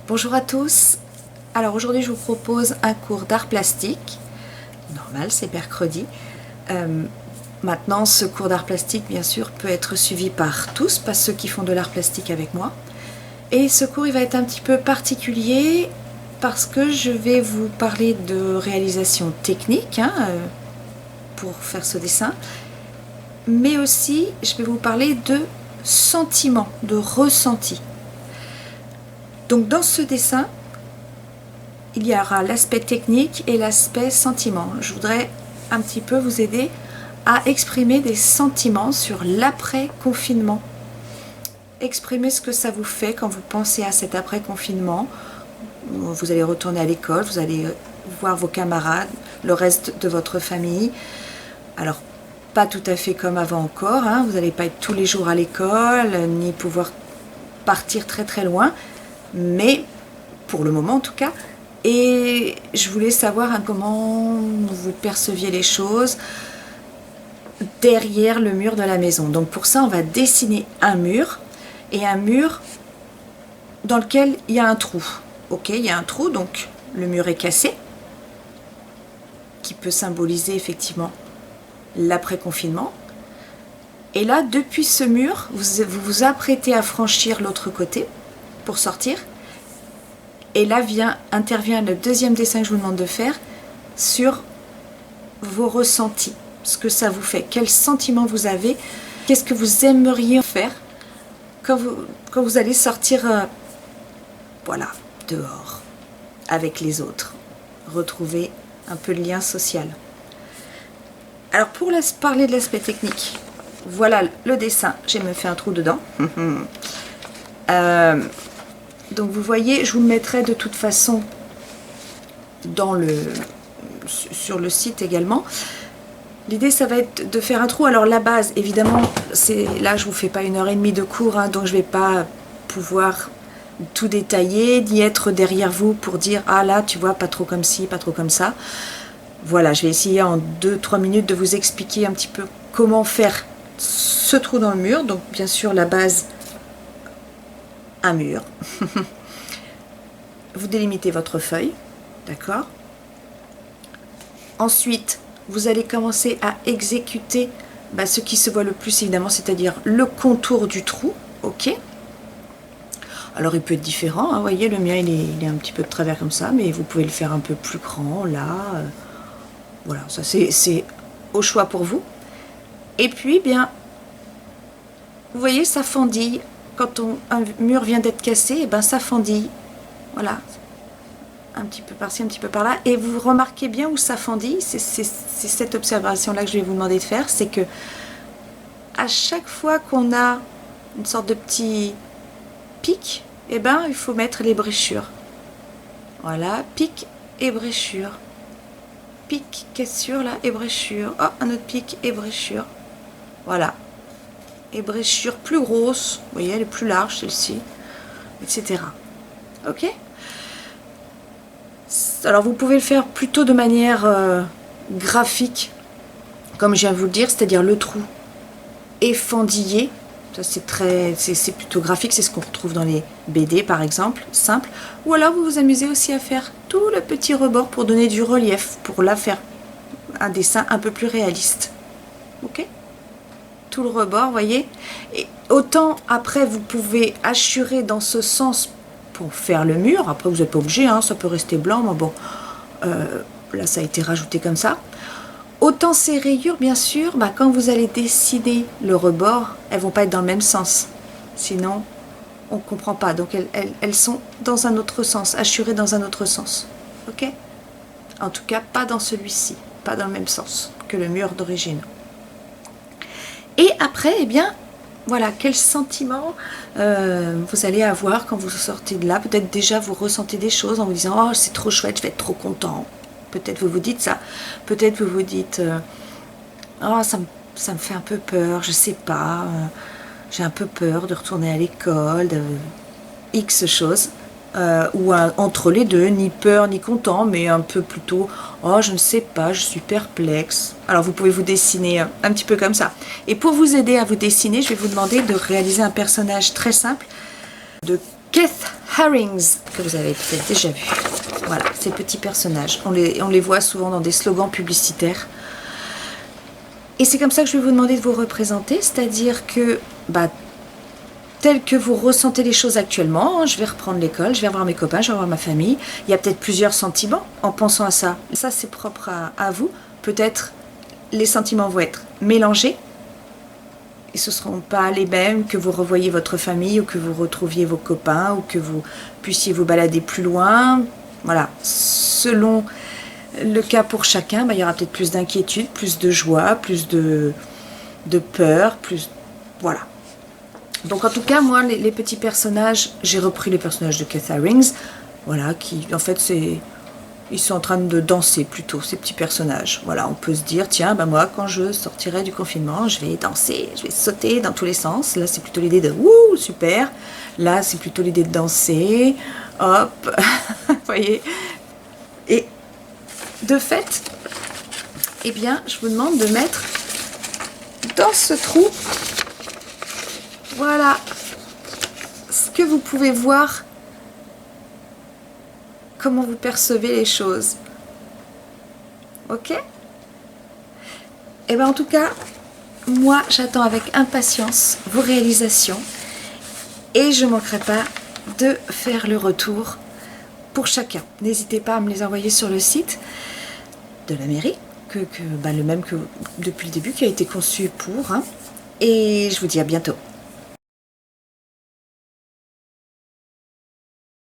Bonjour à tous. Alors aujourd'hui je vous propose un cours d'art plastique. Normal, c'est mercredi. Maintenant ce cours d'art plastique bien sûr peut être suivi par tous, pas ceux qui font de l'art plastique avec moi. Et ce cours il va être un petit peu particulier parce que je vais vous parler de réalisation technique pour faire ce dessin. Mais aussi je vais vous parler de sentiment, de ressenti. Donc dans ce dessin, il y aura l'aspect technique et l'aspect sentiment. Je voudrais un petit peu vous aider à exprimer des sentiments sur l'après-confinement. Exprimer ce que ça vous fait quand vous pensez à cet après-confinement. Vous allez retourner à l'école, vous allez voir vos camarades, le reste de votre famille. Alors, pas tout à fait comme avant encore, vous n'allez pas être tous les jours à l'école, ni pouvoir partir très très loin. Mais pour le moment en tout cas, et je voulais savoir comment vous perceviez les choses derrière le mur de la maison. Donc pour ça on va dessiner un mur, et un mur dans lequel il y a un trou. Ok, il y a un trou, donc le mur est cassé, qui peut symboliser effectivement l'après-confinement. Et là, depuis ce mur, vous vous apprêtez à franchir l'autre côté pour sortir. Et là intervient le deuxième dessin que je vous demande de faire sur vos ressentis, ce que ça vous fait, quels sentiments vous avez, qu'est-ce que vous aimeriez faire quand vous allez sortir voilà, dehors avec les autres, retrouver un peu le lien social. Alors pour parler de l'aspect technique, voilà le dessin, j'ai même fait un trou dedans. Donc vous voyez, je vous le mettrai de toute façon sur le site également. L'idée ça va être de faire un trou. Alors la base évidemment, là je vous fais pas 1h30 de cours, donc je vais pas pouvoir tout détailler, d'y être derrière vous pour dire ah là tu vois pas trop comme ci, pas trop comme ça. Voilà, je vais essayer en 2-3 minutes de vous expliquer un petit peu comment faire ce trou dans le mur. Donc bien sûr la base, un mur. Vous délimitez votre feuille, d'accord. Ensuite, vous allez commencer à exécuter ce qui se voit le plus évidemment, c'est-à-dire le contour du trou, ok. Alors il peut être différent, vous voyez, le mien il est un petit peu de travers comme ça, mais vous pouvez le faire un peu plus grand, là. Voilà, ça c'est au choix pour vous. Et puis, bien, vous voyez, ça fendille. Quand un mur vient d'être cassé, ça fendille. Voilà. Un petit peu par-ci, un petit peu par-là. Et vous remarquez bien où ça fendille. C'est cette observation-là que je vais vous demander de faire. C'est que à chaque fois qu'on a une sorte de petit pic, il faut mettre les bréchures. Voilà, pic et bréchure. Pic, cassure, là, et bréchure. Oh, un autre pic et bréchure. Voilà. Et bréchure plus grosse, vous voyez, elle est plus large celle-ci, etc. Ok. Alors vous pouvez le faire plutôt de manière graphique, comme je viens de vous le dire, c'est-à-dire le trou effendillé. Ça c'est plutôt graphique, c'est ce qu'on retrouve dans les BD par exemple, simple. Ou alors vous vous amusez aussi à faire tout le petit rebord pour donner du relief, pour là faire un dessin un peu plus réaliste. Ok. Tout le rebord, vous voyez, et autant après vous pouvez hachurer dans ce sens pour faire le mur. Après vous n'êtes pas obligé, ça peut rester blanc, mais bon, là ça a été rajouté comme ça. Autant ces rayures, bien sûr, quand vous allez dessiner le rebord, elles vont pas être dans le même sens, sinon on ne comprend pas. Donc elles sont dans un autre sens, hachurées dans un autre sens, ok. En tout cas pas dans celui-ci, pas dans le même sens que le mur d'origine. Et après, voilà, quel sentiment vous allez avoir quand vous sortez de là. Peut-être déjà vous ressentez des choses en vous disant « Oh, c'est trop chouette, je vais être trop content ». Peut-être vous vous dites ça. Peut-être vous vous dites « Oh, ça me fait un peu peur, je sais pas. J'ai un peu peur de retourner à l'école, de X choses. » Ou entre les deux, ni peur ni content, mais un peu plutôt oh je ne sais pas, je suis perplexe. Alors vous pouvez vous dessiner un petit peu comme ça. Et pour vous aider à vous dessiner, je vais vous demander de réaliser un personnage très simple, de Keith Harrings, que vous avez peut-être déjà vu. Voilà, ces petits personnages. On les voit souvent dans des slogans publicitaires. Et c'est comme ça que je vais vous demander de vous représenter, c'est-à-dire que, tel que vous ressentez les choses actuellement, je vais reprendre l'école, je vais revoir mes copains, je vais revoir ma famille. Il y a peut-être plusieurs sentiments en pensant à ça. Ça, c'est propre à vous. Peut-être les sentiments vont être mélangés. Et ce ne seront pas les mêmes que vous revoyiez votre famille ou que vous retrouviez vos copains ou que vous puissiez vous balader plus loin. Voilà, selon le cas pour chacun, il y aura peut-être plus d'inquiétude, plus de joie, plus de peur, plus... Voilà. Donc en tout cas, moi, les petits personnages, j'ai repris les personnages de Keith Harrings, voilà, qui en fait ils sont en train de danser plutôt, ces petits personnages. Voilà, on peut se dire, tiens, moi, quand je sortirai du confinement, je vais danser, je vais sauter dans tous les sens. Là, c'est plutôt l'idée de, wouh, super. Là, c'est plutôt l'idée de danser. Hop, vous voyez. Et de fait, eh bien, je vous demande de mettre dans ce trou, voilà, ce que vous pouvez voir, comment vous percevez les choses. Ok? Et bien en tout cas, moi j'attends avec impatience vos réalisations et je ne manquerai pas de faire le retour pour chacun. N'hésitez pas à me les envoyer sur le site de la mairie, le même que depuis le début, qui a été conçu pour. Et je vous dis à bientôt.